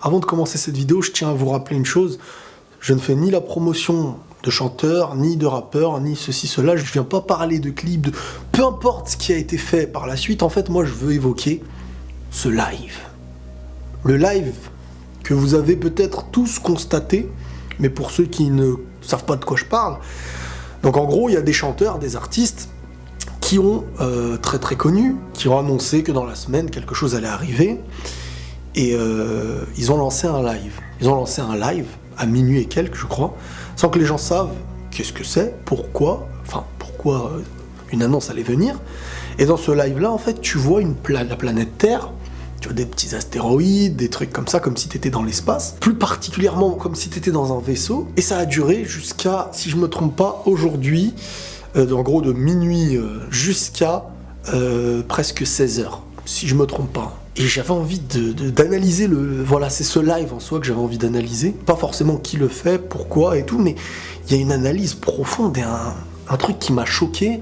Avant de commencer cette vidéo, je tiens à vous rappeler une chose. Je ne fais ni la promotion de chanteurs, ni de rappeurs, ni ceci, cela. Je viens pas parler de clips, de peu importe ce qui a été fait par la suite. En fait, moi, je veux évoquer ce live. Le live que vous avez peut-être tous constaté, mais pour ceux qui ne savent pas de quoi je parle. Donc en gros, il y a des chanteurs, des artistes qui ont, très très connus, qui ont annoncé que dans la semaine, quelque chose allait arriver. Et ils ont lancé un live. Ils ont lancé un live à minuit et quelques, je crois, sans que les gens savent qu'est-ce que c'est, pourquoi une annonce allait venir. Et dans ce live-là, en fait, tu vois la planète Terre, tu vois des petits astéroïdes, des trucs comme ça, comme si tu étais dans l'espace, plus particulièrement comme si tu étais dans un vaisseau. Et ça a duré jusqu'à, si je me trompe pas, aujourd'hui, en gros de minuit jusqu'à presque 16h, si je me trompe pas. Et j'avais envie d'analyser voilà, c'est ce live en soi que j'avais envie d'analyser. Pas forcément qui le fait, pourquoi et tout, mais il y a une analyse profonde et un truc qui m'a choqué,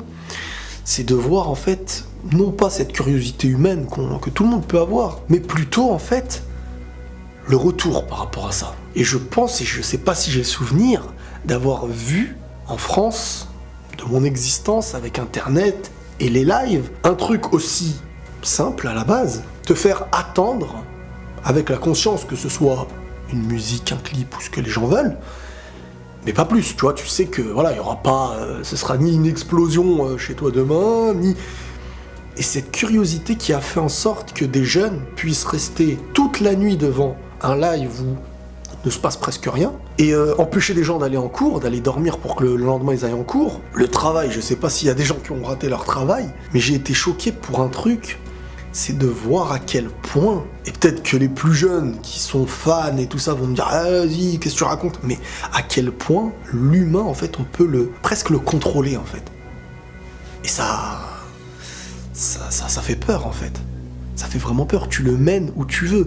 c'est de voir en fait, non pas cette curiosité humaine que tout le monde peut avoir, mais plutôt en fait, le retour par rapport à ça. Et je pense, et je sais pas si j'ai le souvenir, d'avoir vu en France, de mon existence avec Internet et les lives, un truc aussi simple à la base, te faire attendre avec la conscience que ce soit une musique, un clip ou ce que les gens veulent, mais pas plus, tu vois, tu sais que voilà, il y aura pas, ce sera ni une explosion chez toi demain, ni... Et cette curiosité qui a fait en sorte que des jeunes puissent rester toute la nuit devant un live où il ne se passe presque rien, et empêcher des gens d'aller en cours, d'aller dormir pour que le lendemain ils aillent en cours. Le travail, je sais pas s'il y a des gens qui ont raté leur travail, mais j'ai été choqué pour un truc, c'est de voir à quel point, et peut-être que les plus jeunes qui sont fans et tout ça vont me dire ah, vas-y, qu'est-ce que tu racontes, mais à quel point l'humain, en fait, on peut presque le contrôler, en fait. Et ça fait peur, en fait. Ça fait vraiment peur, tu le mènes où tu veux.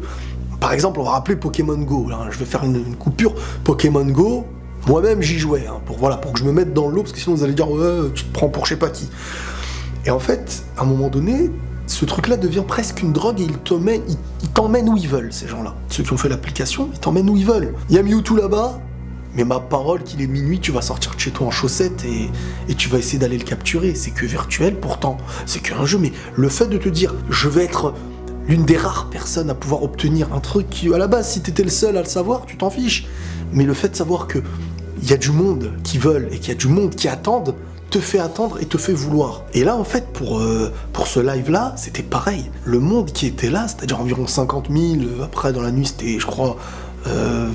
Par exemple, on va rappeler Pokémon Go, là, je vais faire une coupure. Pokémon Go, moi-même j'y jouais, hein, pour que je me mette dans l'eau, parce que sinon vous allez dire ouais, tu te prends pour je sais pas qui. Et en fait, à un moment donné, ce truc-là devient presque une drogue et ils t'emmènent où ils veulent, ces gens-là. Ceux qui ont fait l'application, ils t'emmènent où ils veulent. Il y a Mewtwo là-bas, mais ma parole qu'il est minuit, tu vas sortir de chez toi en chaussettes et tu vas essayer d'aller le capturer. C'est que virtuel pourtant, c'est qu'un jeu, mais le fait de te dire, je vais être l'une des rares personnes à pouvoir obtenir un truc qui, à la base, si t'étais le seul à le savoir, tu t'en fiches. Mais le fait de savoir que il y a du monde qui veulent et qu'il y a du monde qui attendent, te fait attendre et te fait vouloir. Et là, en fait, pour ce live-là, c'était pareil. Le monde qui était là, c'est-à-dire environ 50 000, après, dans la nuit, c'était, je crois, 20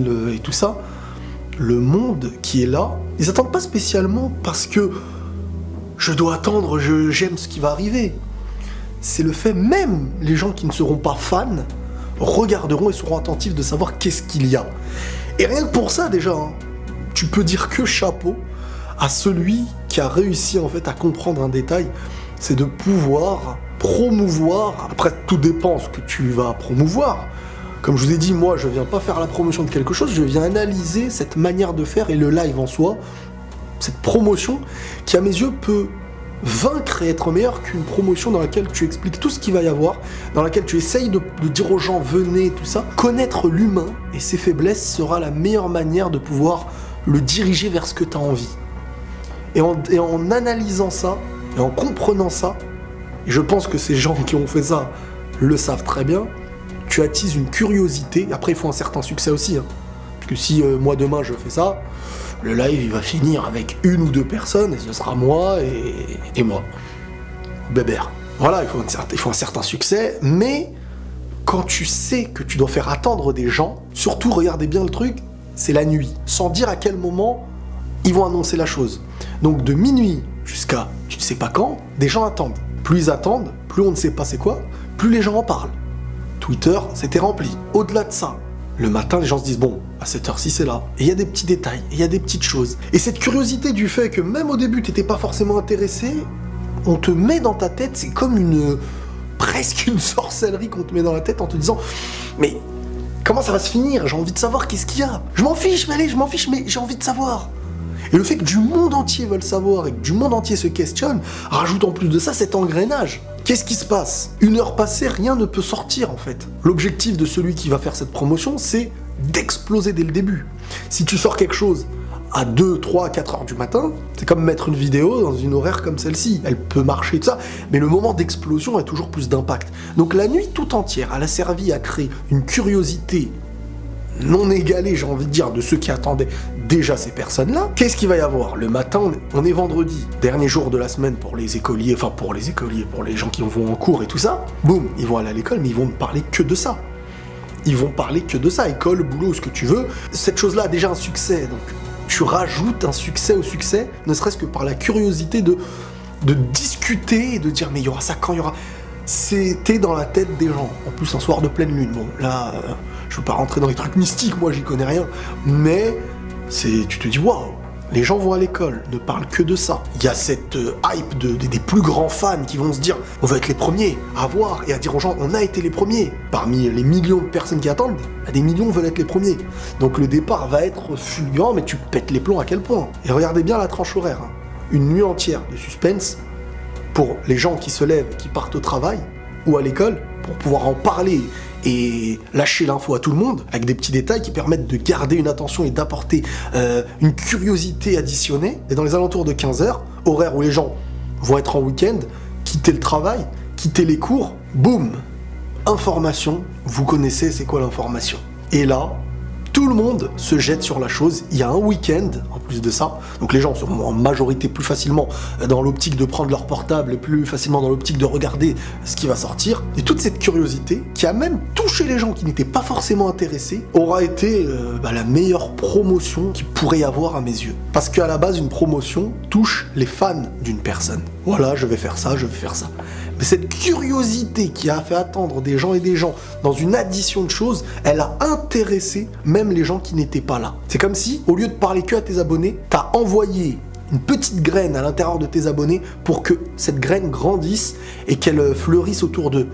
000 et tout ça. Le monde qui est là, ils attendent pas spécialement parce que je dois attendre, j'aime ce qui va arriver. C'est le fait, même les gens qui ne seront pas fans, regarderont et seront attentifs de savoir qu'est-ce qu'il y a. Et rien que pour ça, déjà, hein, tu peux dire que chapeau à celui qui a réussi en fait à comprendre un détail, c'est de pouvoir promouvoir, après tout dépend ce que tu vas promouvoir. Comme je vous ai dit, moi je viens pas faire la promotion de quelque chose, je viens analyser cette manière de faire et le live en soi, cette promotion qui à mes yeux peut vaincre et être meilleure qu'une promotion dans laquelle tu expliques tout ce qu'il va y avoir, dans laquelle tu essayes de dire aux gens venez, tout ça. Connaître l'humain et ses faiblesses sera la meilleure manière de pouvoir le diriger vers ce que tu as envie. Et en analysant ça, et en comprenant ça, et je pense que ces gens qui ont fait ça le savent très bien, tu attises une curiosité. Après, il faut un certain succès aussi. Hein. Parce que si moi demain je fais ça, le live il va finir avec une ou deux personnes, et ce sera moi et moi. Bébert. Voilà, il faut un certain succès, mais quand tu sais que tu dois faire attendre des gens, surtout regardez bien le truc, c'est la nuit. Sans dire à quel moment ils vont annoncer la chose. Donc de minuit jusqu'à tu ne sais pas quand, des gens attendent. Plus ils attendent, plus on ne sait pas c'est quoi, plus les gens en parlent. Twitter, c'était rempli. Au-delà de ça, le matin, les gens se disent bon, à cette heure-ci c'est là. Et il y a des petits détails, et il y a des petites choses. Et cette curiosité du fait que même au début t'étais pas forcément intéressé, on te met dans ta tête, c'est comme presque une sorcellerie qu'on te met dans la tête en te disant mais comment ça va se finir? J'ai envie de savoir qu'est-ce qu'il y a. Je m'en fiche, mais allez, je m'en fiche, mais j'ai envie de savoir. Et le fait que du monde entier veut le savoir et que du monde entier se questionne, rajoute en plus de ça cet engrenage. Qu'est-ce qui se passe? 1 heure passée, rien ne peut sortir en fait. L'objectif de celui qui va faire cette promotion, c'est d'exploser dès le début. Si tu sors quelque chose à 2, 3, 4 heures du matin, c'est comme mettre une vidéo dans une horaire comme celle-ci. Elle peut marcher, tout ça, mais le moment d'explosion a toujours plus d'impact. Donc la nuit tout entière, elle a servi à créer une curiosité non égalée, j'ai envie de dire, de ceux qui attendaient déjà ces personnes-là. Qu'est-ce qu'il va y avoir? Le matin, on est vendredi, dernier jour de la semaine pour les écoliers, pour les gens qui vont en cours et tout ça. Boum, ils vont aller à l'école, mais ils vont ne parler que de ça. Ils vont parler que de ça, école, boulot, ce que tu veux. Cette chose-là a déjà un succès, donc tu rajoutes un succès au succès, ne serait-ce que par la curiosité de discuter et de dire mais il y aura ça quand il y aura... C'était dans la tête des gens. En plus, un soir de pleine lune. Bon, là, je veux pas rentrer dans les trucs mystiques, moi j'y connais rien, mais tu te dis waouh, les gens vont à l'école, ne parlent que de ça. Il y a cette hype des plus grands fans qui vont se dire on va être les premiers à voir et à dire aux gens on a été les premiers. Parmi les millions de personnes qui attendent, des millions veulent être les premiers. Donc le départ va être fulgurant, mais tu pètes les plombs à quel point. Et regardez bien la tranche horaire. Hein. Une nuit entière de suspense pour les gens qui se lèvent, qui partent au travail ou à l'école, pour pouvoir en parler et lâcher l'info à tout le monde, avec des petits détails qui permettent de garder une attention et d'apporter une curiosité additionnée. Et dans les alentours de 15h, horaire où les gens vont être en week-end, quitter le travail, quitter les cours, boum, information, vous connaissez c'est quoi l'information. Et là, tout le monde se jette sur la chose, il y a un week-end en plus de ça, donc les gens seront en majorité plus facilement dans l'optique de prendre leur portable et plus facilement dans l'optique de regarder ce qui va sortir. Et toute cette curiosité, qui a même touché les gens qui n'étaient pas forcément intéressés, aura été la meilleure promotion qu'il pourrait y avoir à mes yeux. Parce qu'à la base, une promotion touche les fans d'une personne. Voilà, je vais faire ça, je vais faire ça. Mais cette curiosité qui a fait attendre des gens et des gens dans une addition de choses, elle a intéressé même les gens qui n'étaient pas là. C'est comme si, au lieu de parler que à tes abonnés, t'as envoyé une petite graine à l'intérieur de tes abonnés pour que cette graine grandisse et qu'elle fleurisse autour d'eux.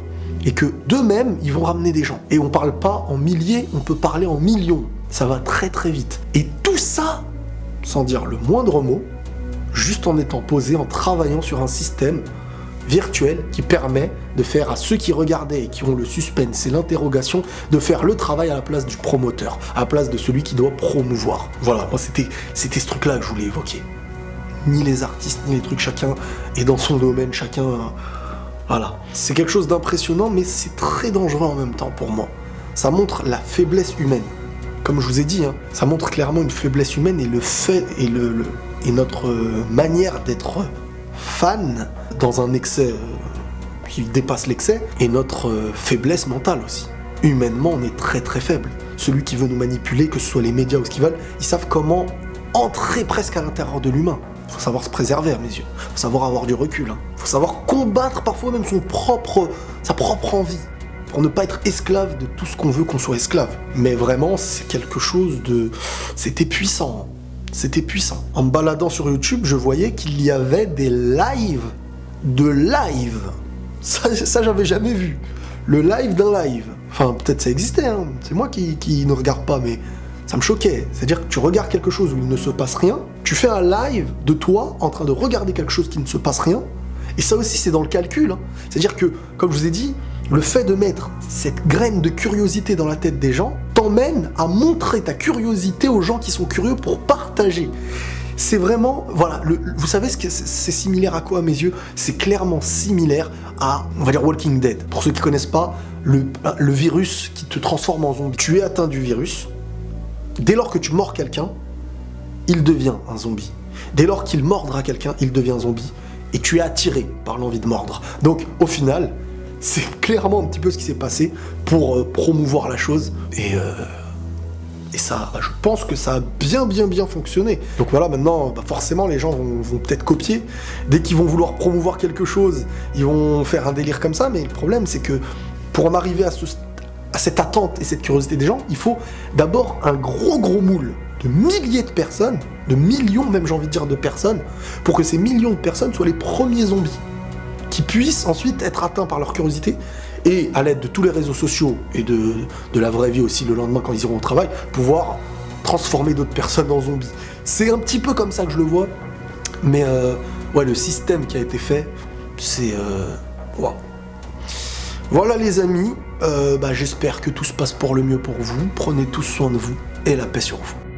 Et que d'eux-mêmes, ils vont ramener des gens. Et on parle pas en milliers, on peut parler en millions. Ça va très très vite. Et tout ça, sans dire le moindre mot, juste en étant posé, en travaillant sur un système virtuel qui permet de faire à ceux qui regardaient et qui ont le suspense et l'interrogation de faire le travail à la place du promoteur, à la place de celui qui doit promouvoir. Voilà, moi c'était ce truc-là que je voulais évoquer. Ni les artistes, ni les trucs, chacun est dans son domaine, chacun... Voilà. C'est quelque chose d'impressionnant, mais c'est très dangereux en même temps pour moi. Ça montre la faiblesse humaine. Comme je vous ai dit, hein, ça montre clairement une faiblesse humaine et le fait et notre manière d'être fan dans un excès qui dépasse l'excès, et notre faiblesse mentale aussi. Humainement, on est très très faible. Celui qui veut nous manipuler, que ce soit les médias ou ce qu'ils veulent, ils savent comment entrer presque à l'intérieur de l'humain. Il faut savoir se préserver à mes yeux. Il faut savoir avoir du recul. Il faut savoir combattre parfois même sa propre envie, pour ne pas être esclave de tout ce qu'on veut qu'on soit esclave. Mais vraiment, c'est quelque chose de... C'était puissant. C'était puissant. En me baladant sur YouTube, je voyais qu'il y avait des lives de live. Ça j'avais jamais vu. Le live d'un live. Enfin, peut-être ça existait, hein. C'est moi qui ne regarde pas, mais ça me choquait. C'est-à-dire que tu regardes quelque chose où il ne se passe rien, tu fais un live de toi en train de regarder quelque chose qui ne se passe rien, et ça aussi c'est dans le calcul. Hein. C'est-à-dire que, comme je vous ai dit, le fait de mettre cette graine de curiosité dans la tête des gens t'emmène à montrer ta curiosité aux gens qui sont curieux pour partager. C'est vraiment, voilà, vous savez ce que c'est similaire à quoi à mes yeux? C'est clairement similaire à, on va dire, Walking Dead. Pour ceux qui connaissent pas, le virus qui te transforme en zombie. Tu es atteint du virus, dès lors que tu mords quelqu'un, il devient un zombie. Dès lors qu'il mordra quelqu'un, il devient un zombie. Et tu es attiré par l'envie de mordre. Donc, au final, c'est clairement un petit peu ce qui s'est passé pour promouvoir la chose. Et ça, je pense que ça a bien fonctionné. Donc voilà, maintenant, forcément, les gens vont peut-être copier. Dès qu'ils vont vouloir promouvoir quelque chose, ils vont faire un délire comme ça. Mais le problème, c'est que pour en arriver à cette attente et cette curiosité des gens, il faut d'abord un gros moule de milliers de personnes, de millions même, j'ai envie de dire, de personnes, pour que ces millions de personnes soient les premiers zombies, qui puissent ensuite être atteints par leur curiosité, et à l'aide de tous les réseaux sociaux et de la vraie vie aussi le lendemain quand ils iront au travail, pouvoir transformer d'autres personnes en zombies. C'est un petit peu comme ça que je le vois, mais ouais, le système qui a été fait, c'est... Wow. Voilà les amis, j'espère que tout se passe pour le mieux pour vous. Prenez tous soin de vous et la paix sur vous.